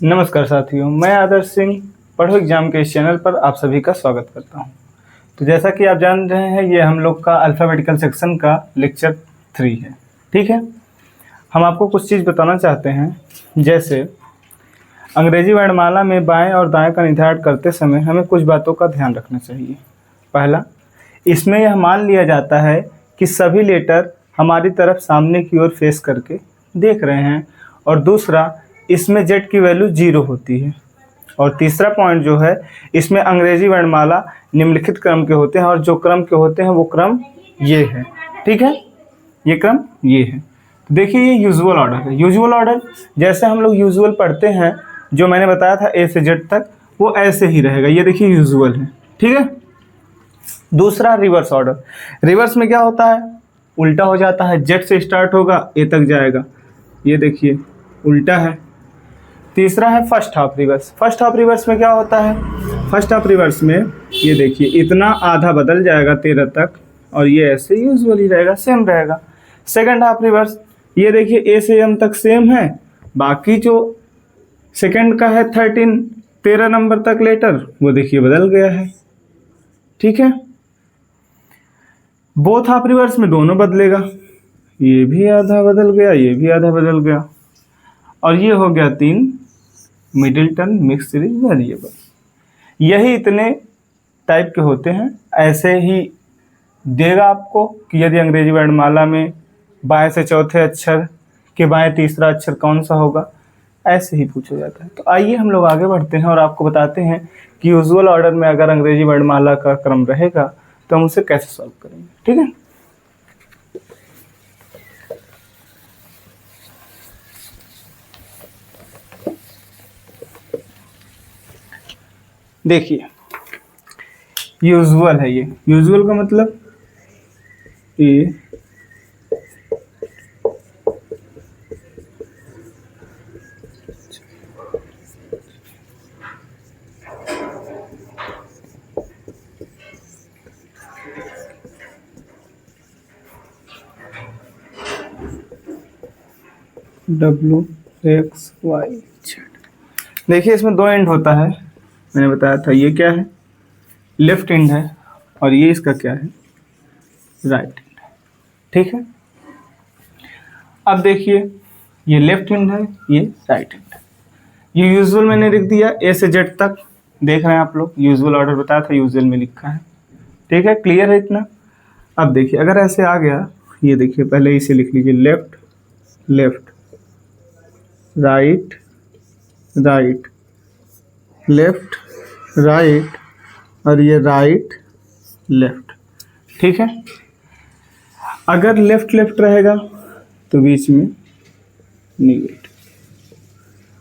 नमस्कार साथियों, मैं आदर्श सिंह पढ़ो एग्जाम के इस चैनल पर आप सभी का स्वागत करता हूं। तो जैसा कि आप जान रहे हैं, ये हम लोग का अल्फ़ाबेटिकल सेक्शन का लेक्चर 3 है। ठीक है, हम आपको कुछ चीज़ बताना चाहते हैं। जैसे अंग्रेजी वर्णमाला में बाएं और दाएं का निर्धारण करते समय हमें कुछ बातों का ध्यान रखना चाहिए। पहला, इसमें यह मान लिया जाता है कि सभी लेटर हमारी तरफ सामने की ओर फेस करके देख रहे हैं। और दूसरा, इसमें जेड की वैल्यू 0 होती है। और तीसरा पॉइंट जो है, इसमें अंग्रेजी वर्णमाला निम्नलिखित क्रम के होते हैं और जो क्रम के होते हैं वो क्रम ये है। ठीक है, ये क्रम ये है। तो देखिए, ये यूजुअल ऑर्डर है। यूजुअल ऑर्डर जैसे हम लोग यूजुअल पढ़ते हैं, जो मैंने बताया था ए से जेड तक, वो ऐसे ही रहेगा। ये देखिए यूजुअल है। ठीक है। दूसरा, रिवर्स ऑर्डर। रिवर्स में क्या होता है, उल्टा हो जाता है। जेड से स्टार्ट होगा, ए तक जाएगा। ये देखिए उल्टा है। तीसरा है first half reverse. First half reverse में क्या होता है, फर्स्ट हाफ रिवर्स में ये देखिए इतना आधा बदल जाएगा 13 तक, और ये ऐसे यूजुअली रहेगा, सेम रहेगा। सेकंड हाफ रिवर्स, ये देखिए ए से एम तक सेम है, बाकी जो सेकंड का है 13 नंबर तक लेटर, वो देखिए बदल गया है। ठीक है। बोथ हाफ रिवर्स में दोनों बदलेगा, ये भी आधा बदल गया, ये भी आधा बदल गया। और ये हो गया 3 middle term mix series variable. यही इतने टाइप के होते हैं। ऐसे ही देगा आपको कि यदि अंग्रेजी वर्णमाला में बाएं से चौथे अक्षर के बाएं तीसरा अक्षर कौन सा होगा, ऐसे ही पूछा जाता है। तो आइए हम लोग आगे बढ़ते हैं और आपको बताते हैं कि यूजुअल ऑर्डर में अगर अंग्रेजी वर्णमाला का क्रम रहेगा तो हम उसे कैसे सॉल्व करेंगे। ठीक है। देखिए, यूजुअल है। ये यूजुअल का मतलब ए W X Y Z। देखिए, इसमें 2 एंड होता है, मैंने बताया था। ये क्या है, लेफ्ट एंड है, और ये इसका क्या है, राइट एंड है। ठीक है। अब देखिए, ये लेफ्ट हैंड है, ये राइट हैंड है। ये यूजुअल मैंने लिख दिया ए से जेड तक। देख रहे हैं आप लोग, यूजुअल ऑर्डर बताया था, यूजुअल में लिखा है। ठीक है, क्लियर है इतना। अब देखिए, अगर ऐसे आ गया, ये देखिए पहले इसे लिख लीजिए, left left, right right, left right, और ये राइट लेफ्ट। ठीक है। अगर लेफ्ट लेफ्ट रहेगा तो बीच में निगेटिव,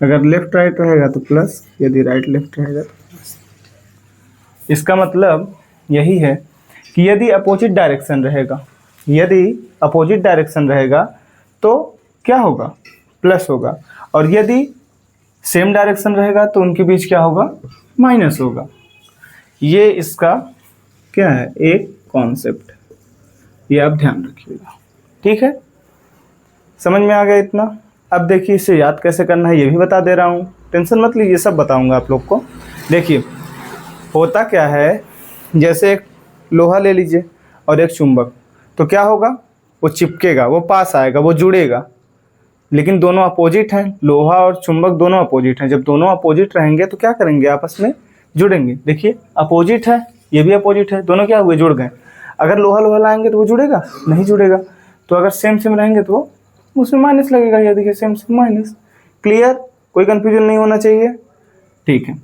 अगर लेफ्ट राइट रहेगा तो प्लस, यदि राइट लेफ्ट रहेगा तो प्लस। इसका मतलब यही है कि यदि अपोजिट डायरेक्शन रहेगा, यदि अपोजिट डायरेक्शन रहेगा तो क्या होगा, प्लस होगा। और यदि सेम डायरेक्शन रहेगा तो उनके बीच क्या होगा, माइनस होगा। ये इसका क्या है, एक कॉन्सेप्ट, ये आप ध्यान रखिएगा। ठीक है, समझ में आ गया इतना। अब देखिए, इसे याद कैसे करना है ये भी बता दे रहा हूँ, टेंशन मत लीजिए, सब बताऊंगा आप लोग को। देखिए, होता क्या है, जैसे एक लोहा ले लीजिए और एक चुंबक, तो क्या होगा, वो चिपकेगा, वो पास आएगा, वो जुड़ेगा। लेकिन दोनों अपोजिट हैं, लोहा और चुंबक दोनों अपोजिट हैं। जब दोनों अपोजिट रहेंगे तो क्या करेंगे, आपस में जुड़ेंगे। देखिए, अपोजिट है, ये भी अपोजिट है, दोनों क्या हुए, जुड़ गए। अगर लोहा लोहा लाएंगे तो वो जुड़ेगा, नहीं जुड़ेगा। तो अगर सेम सेम रहेंगे तो वो उसमें माइनस लगेगा। ये देखिए, सेम सेम माइनस। क्लियर, कोई कंफ्यूजन नहीं होना चाहिए। ठीक है।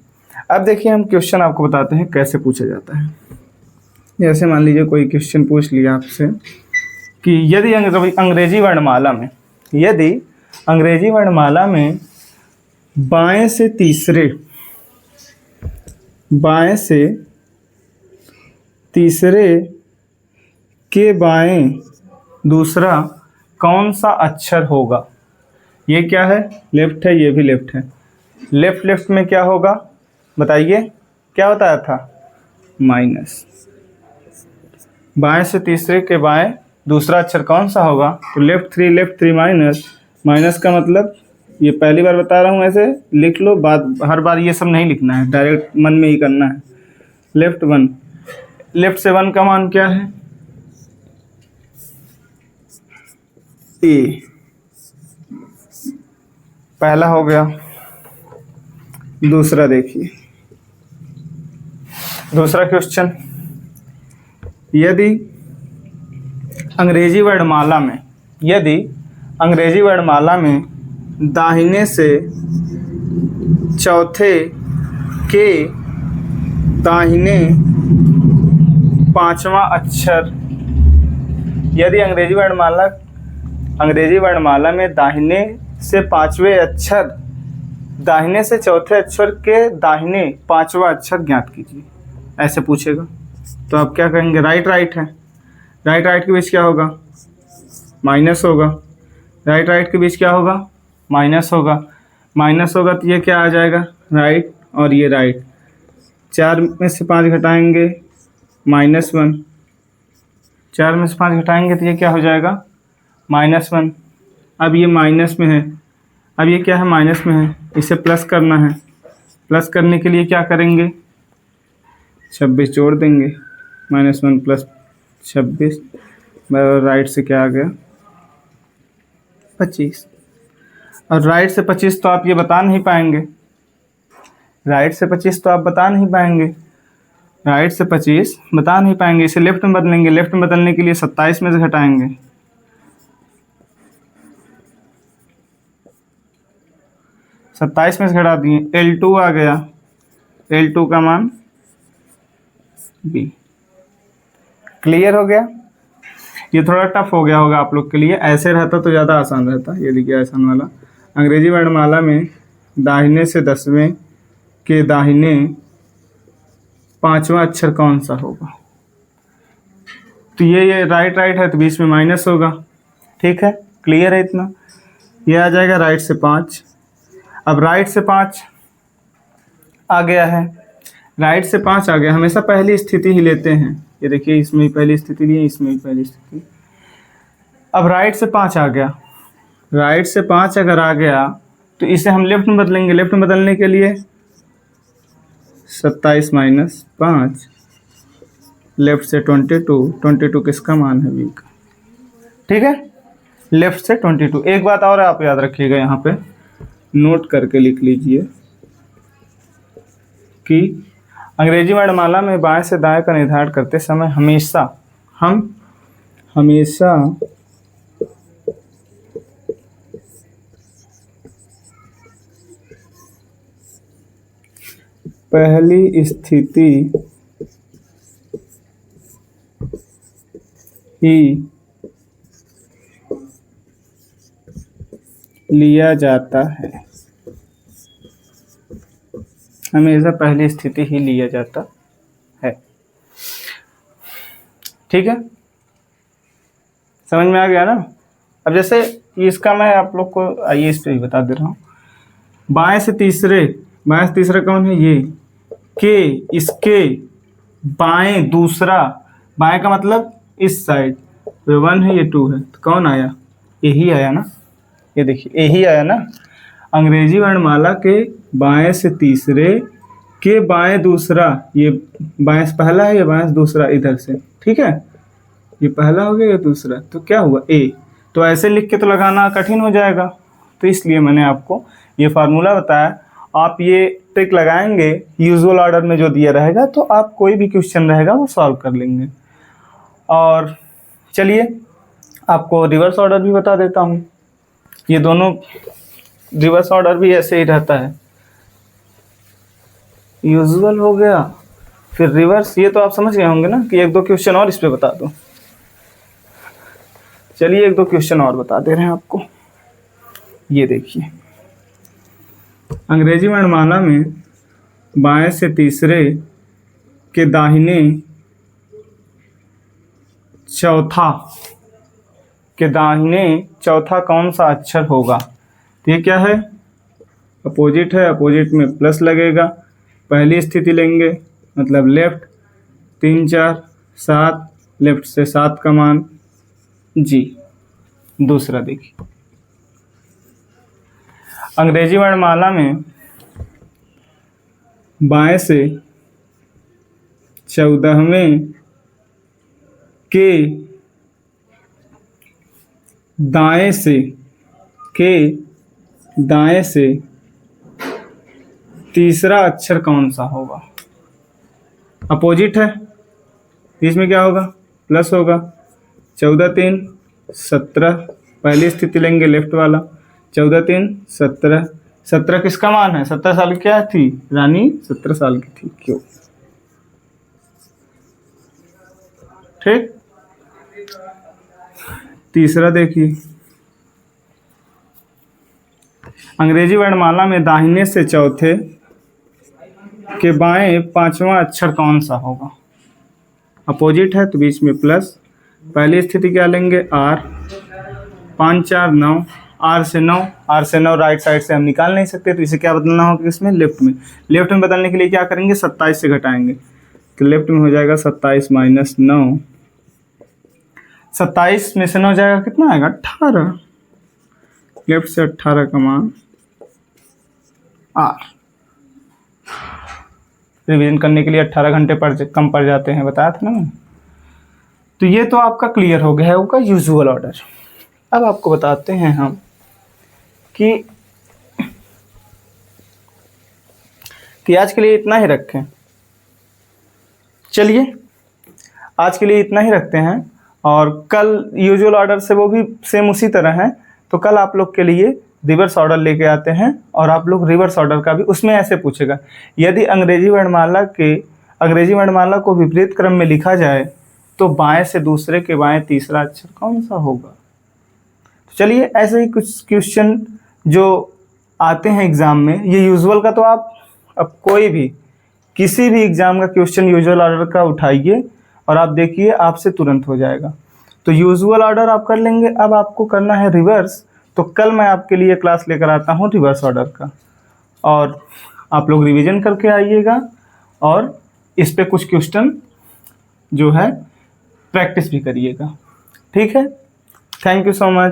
अब देखिए, हम क्वेश्चन आपको बताते हैं कैसे पूछा जाता है। जैसे मान लीजिए कोई क्वेश्चन पूछ लिया आपसे कि यदि अंग्रेजी वर्णमाला में, यदि अंग्रेजी वर्णमाला में बाएं से तीसरे के बाएं दूसरा कौन सा अक्षर होगा। ये क्या है, लेफ्ट है, ये भी लेफ्ट है। लेफ्ट लेफ्ट में क्या होगा, बताइए, क्या बताया था, माइनस। बाएं से तीसरे के बाएं दूसरा अक्षर कौन सा होगा, तो लेफ्ट 3 माइनस, माइनस का मतलब ये पहली बार बता रहा हूँ, ऐसे लिख लो, बात हर बार ये सब नहीं लिखना है, डायरेक्ट मन में ही करना है। लेफ्ट 1, लेफ्ट से 1 का मान क्या है? ए, पहला हो गया। दूसरा देखिए, दूसरा क्वेश्चन, यदि अंग्रेजी वर्णमाला में दाहिने से चौथे के दाहिने पांचवा अक्षर, यदि अंग्रेजी वर्णमाला में दाहिने से पांचवें अक्षर, दाहिने से चौथे अक्षर के दाहिने पांचवा अक्षर ज्ञात कीजिए, ऐसे पूछेगा। तो आप क्या करेंगे? राइट है, राइट के बीच क्या होगा? माइनस होगा। राइट के बीच क्या होगा? माइनस होगा। तो ये क्या आ जाएगा? राइट, और ये राइट। 4 में से 5 घटाएंगे -1, 4 में से 5 घटाएंगे तो ये क्या हो जाएगा? -1। अब ये माइनस में है, अब ये क्या है? माइनस में है, इसे प्लस करना है। प्लस करने के लिए क्या करेंगे? 26 जोड़ देंगे, -1 + 26 बराबर राइट से क्या आ गया? 25। और राइट से 25 तो आप ये बता नहीं पाएंगे, राइट से 25 तो आप बता नहीं पाएंगे, इसे लेफ्ट में बदलेंगे। लेफ्ट में बदलने के लिए 27 में से घटाएंगे, 27 में से घटा दिए, L2 आ गया, L2 का मान B। क्लियर हो गया? ये थोड़ा टफ हो गया होगा आप लोग के लिए, ऐसे रहता तो ज़्यादा आसान रहता। ये देखिए आसान वाला, अंग्रेजी वर्णमाला में दाहिने से 10वें के दाहिने पांचवा अक्षर कौन सा होगा? तो ये राइट है तो बीच में माइनस होगा। ठीक है, क्लियर है इतना? ये आ जाएगा राइट से 5। अब राइट से 5 आ गया है, राइट से 5 आ गया, हमेशा पहली स्थिति ही लेते हैं। ये देखिए इसमें ही पहली स्थिति दी है, इसमें ही पहली स्थिति। अब राइट से 5 आ गया, राइट से 5 अगर आ गया तो इसे हम लेफ्ट में बदलेंगे। लेफ्ट में बदलने के लिए 27 - 5, लेफ्ट से 22 किसका मान है? B का। ठीक है, लेफ्ट से 22। एक बात और आप याद रखिएगा, यहाँ पे नोट करके लिख लीजिए कि अंग्रेजी वर्णमाला में बाएं से दाएं का निर्धारण करते समय हम हमेशा पहली स्थिति ही लिया जाता है, हमेशा पहली स्थिति ही लिया जाता है। ठीक है, समझ में आ गया ना? अब जैसे इसका मैं आप लोग को आइए इस पे भी बता दे रहा हूँ। बाएं से तीसरे कौन है? ये के, इसके बाएं दूसरा, बाएं का मतलब इस साइड, 1 है, ये 2 है, तो कौन आया? यही आया ना। ये देखिए यही आया ना, अंग्रेजी वर्णमाला के बाएं से तीसरे के बाएं दूसरा, ये बाएं से पहला है, ये बाएं से दूसरा इधर से। ठीक है, ये पहला हो गया, ये दूसरा, तो क्या हुआ? ए। तो ऐसे लिख के तो लगाना कठिन हो जाएगा, तो इसलिए मैंने आपको ये फार्मूला बताया। आप ये ट्रिक लगाएंगे यूजुअल ऑर्डर में जो दिया रहेगा, तो आप कोई भी क्वेश्चन रहेगा वो सॉल्व कर लेंगे। और चलिए आपको रिवर्स ऑर्डर भी बता देता हूँ। ये दोनों रिवर्स ऑर्डर भी ऐसे ही रहता है, यूजुअल हो गया फिर रिवर्स, ये तो आप समझ गए होंगे ना कि 1-2 क्वेश्चन और इस पे बता दो। चलिए 1-2 क्वेश्चन और बता दे रहे हैं आपको। ये देखिए, अंग्रेजी वर्णमाला में बाएं से तीसरे के दाहिने चौथा कौन सा अक्षर होगा? तो ये क्या है? अपोजिट है, अपोजिट में प्लस लगेगा। पहली स्थिति लेंगे मतलब लेफ्ट, 3 4 7, लेफ्ट से 7 का मान G। दूसरा देखिए, अंग्रेजी वर्णमाला में बाएं से 14वें के दाएं से तीसरा अक्षर कौन सा होगा? अपोजिट है, इसमें क्या होगा? प्लस होगा। 14 3 17, पहली स्थिति लेंगे लेफ्ट वाला। 14 3 17, 17 किसका मान है? 17 साल की क्या थी? रानी 17 साल की थी। क्यों? ठीक। तीसरा देखिए, अंग्रेजी वर्णमाला में दाहिने से चौथे के बाएं 5वां अक्षर कौन सा होगा? अपोजिट है तो बीच में प्लस। पहली स्थिति क्या लेंगे? आर। 5 4 9, आर से 9 राइट साइड से हम निकाल नहीं सकते, तो इसे क्या बदलना होगा? इसमें लेफ्ट में। लेफ्ट में बदलने के लिए क्या करेंगे? 27 से घटाएंगे, तो लेफ्ट में हो जाएगा 27 माइनस 9। 27 में से 9 जाएगा, कितना आएगा? 18। लेफ्ट से 18 का मान आर। रिवीजन करने के लिए 18 घंटे कम पड़ जाते हैं, बताया था ना मैंने। तो ये तो आपका क्लियर हो गया है उसका यूजुअल ऑर्डर। अब आपको बताते हैं हम कि आज के लिए इतना ही रखें। चलिए आज के लिए इतना ही रखते हैं, और कल यूजुअल ऑर्डर से वो भी सेम उसी तरह है, तो कल आप लोग के लिए रिवर्स ऑर्डर लेके आते हैं, और आप लोग रिवर्स ऑर्डर का भी उसमें ऐसे पूछेगा, यदि अंग्रेजी वर्णमाला को विपरीत क्रम में लिखा जाए तो बाएं से दूसरे के बाएं तीसरा अक्षर कौन सा होगा? तो चलिए ऐसे ही कुछ क्वेश्चन जो आते हैं एग्जाम में, ये यूजुअल का तो आप अब कोई भी किसी भी एग्जाम का क्वेश्चन यूजुअल ऑर्डर का उठाइए और आप देखिए आपसे तुरंत हो जाएगा। तो यूजुअल ऑर्डर आप कर लेंगे। अब आपको करना है रिवर्स, तो कल मैं आपके लिए क्लास लेकर आता हूँ रिवर्स ऑर्डर का, और आप लोग रिवीजन करके आइएगा और इस पे कुछ क्वेश्चन जो है प्रैक्टिस भी करिएगा। ठीक है, थैंक यू सो मच।